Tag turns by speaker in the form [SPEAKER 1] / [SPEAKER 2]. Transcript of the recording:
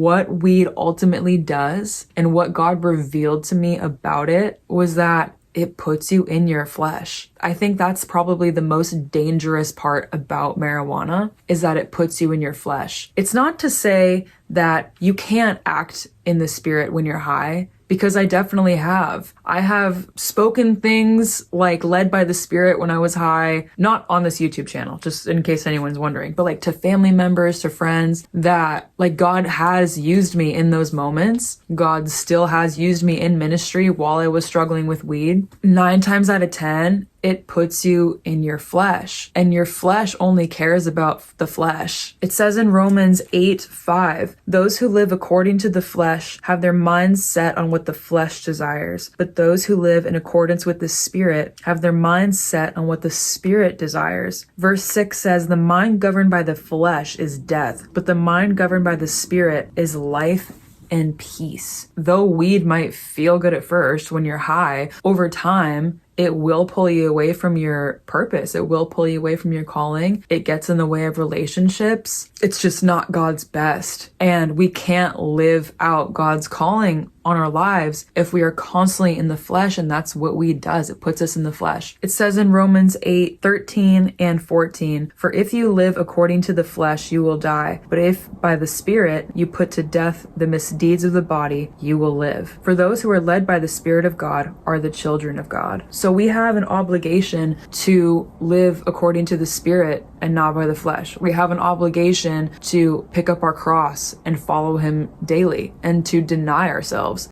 [SPEAKER 1] What weed ultimately does and what God revealed to me about it was that it puts you in your flesh. I think that's probably the most dangerous part about marijuana, is that it puts you in your flesh. It's not to say that you can't act in the spirit when you're high, because I definitely have. I have spoken things like led by the spirit when I was high, not on this YouTube channel, just in case anyone's wondering, but like to family members, to friends, that like God has used me in those moments. God still has used me in ministry while I was struggling with weed. 9 times out of 10, it puts you in your flesh, and your flesh only cares about the flesh. It says in Romans 8:5, those who live according to the flesh have their minds set on what the flesh desires, but those who live in accordance with the Spirit have their minds set on what the Spirit desires. Verse 6 says, the mind governed by the flesh is death, but the mind governed by the Spirit is life and peace. Though weed might feel good at first when you're high, over time, it will pull you away from your purpose. It will pull you away from your calling. It gets in the way of relationships. It's just not God's best. And we can't live out God's calling on our lives if we are constantly in the flesh, and that's what weed does. It puts us in the flesh. It says in Romans 8:13 and 14, for if you live according to the flesh, you will die. But if by the Spirit you put to death the misdeeds of the body, you will live. For those who are led by the Spirit of God are the children of God. So we have an obligation to live according to the Spirit and not by the flesh. We have an obligation to pick up our cross and follow Him daily and to deny ourselves.